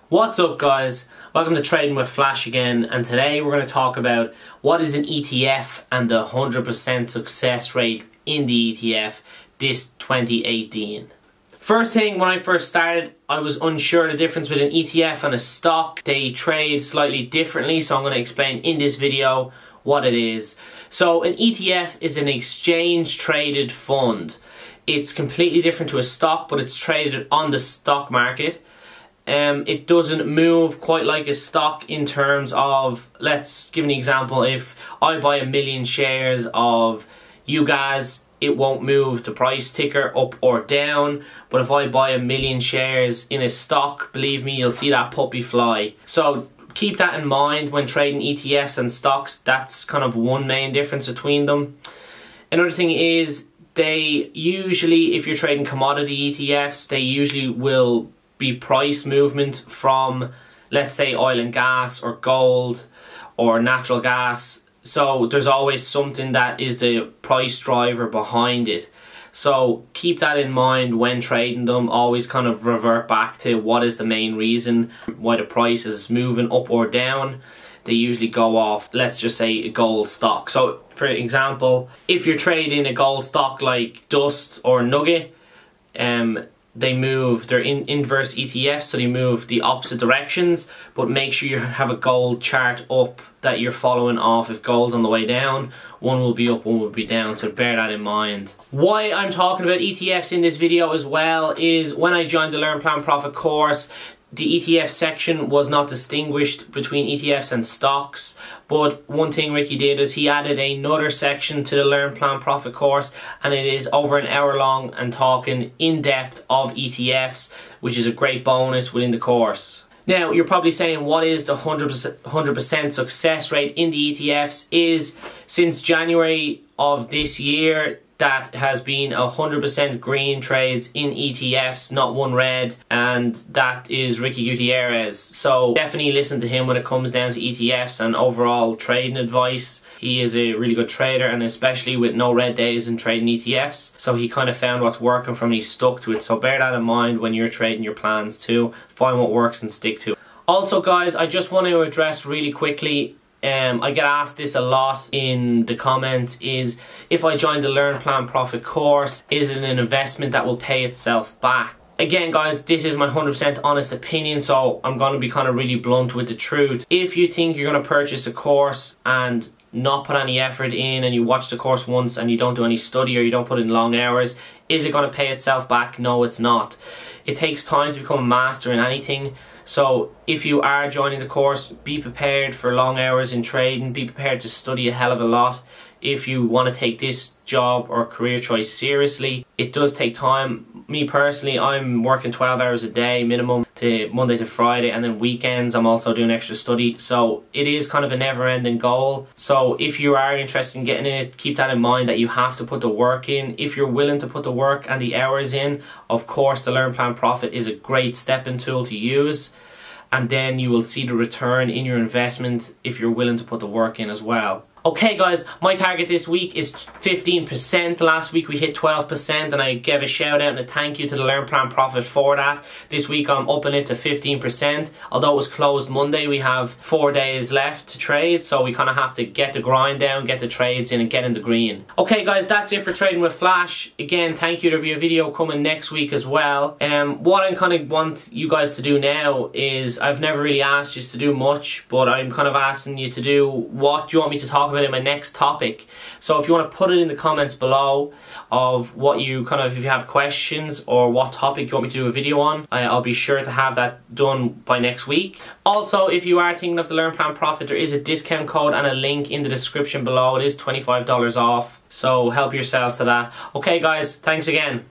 What's up guys, welcome to Trading with Flash again, and today we're going to talk about what is an ETF and the 100% success rate in the ETF this 2018. First thing, when I first started I was unsure of the difference between an ETF and a stock. They trade slightly differently, so I'm going to explain in this video what it is. So an ETF is an exchange traded fund. It's completely different to a stock, but it's traded on the stock market. It doesn't move quite like a stock in terms of, let's give an example, if I buy 1 million shares of you guys, it won't move the price ticker up or down. But if I buy 1 million shares in a stock, believe me, you'll see that puppy fly. So keep that in mind when trading ETFs and stocks. That's kind of one main difference between them. Another thing is, they usually, if you're trading commodity ETFs, they usually will be price movement from, let's say, oil and gas or gold or natural gas. So there's always something that is the price driver behind it. So keep that in mind when trading them. Always kind of revert back to what is the main reason why the price is moving up or down. They usually go off, let's just say, a gold stock. So for example, if you're trading a gold stock like Dust or Nugget, they move, they're in inverse ETFs, so they move the opposite directions, but make sure you have a gold chart up that you're following off. If gold's on the way down, one will be up, one will be down, so bear that in mind. Why I'm talking about ETFs in this video as well is when I joined the Learn Plan Profit course, the ETF section was not distinguished between ETFs and stocks, but one thing Ricky did is he added another section to the Learn Plan Profit course, and it is over an hour long and talking in depth of ETFs, which is a great bonus within the course. Now you're probably saying, what is the 100% success rate in the ETFs? Is since January of this year, that has been 100% green trades in ETFs, not one red, and that is Ricky Gutierrez. So definitely listen to him when it comes down to ETFs and overall trading advice. He is a really good trader, and especially with no red days in trading ETFs. So he kind of found what's working for him, he stuck to it. So bear that in mind when you're trading your plans too. Find what works and stick to it. Also guys, I just want to address really quickly, I get asked this a lot in the comments, is if I join the Learn Plan Profit course, is it an investment that will pay itself back? Again guys, this is my 100% honest opinion, so I'm going to be kind of really blunt with the truth. If you think you're going to purchase a course and not put any effort in, and you watch the course once and you don't do any study or you don't put in long hours, is it going to pay itself back? No, it's not. It takes time to become a master in anything. So if you are joining the course, be prepared for long hours in trading, be prepared to study a hell of a lot. If you want to take this job or career choice seriously, it does take time. Me personally, I'm working 12 hours a day minimum, to Monday to Friday, and then weekends I'm also doing extra study. So it is kind of a never-ending goal. So if you are interested in getting in it, keep that in mind, that you have to put the work in. If you're willing to put the work and the hours in, of course the Learn Plan Profit is a great stepping tool to use, and then you will see the return in your investment if you're willing to put the work in as well. Okay guys, my target this week is 15%. Last week we hit 12%, and I gave a shout out and a thank you to the Learn Plan Profit for that. This week I'm upping it to 15%. Although it was closed Monday, we have 4 days left to trade, so we kind of have to get the grind down, get the trades in, and get in the green. Okay guys, that's it for Trading with Flash. Again, thank you. There'll be a video coming next week as well. What I kind of want you guys to do now is, I've never really asked you to do much, but I'm kind of asking you to do, what do you want me to talk about in my next topic? So if you want to put it in the comments below of what you kind of, if you have questions or what topic you want me to do a video on, I'll be sure to have that done by next week. Also, if you are thinking of the Learn Plan Profit, there is a discount code and a link in the description below. It is $25 off, so help yourselves to that. Okay guys, thanks again.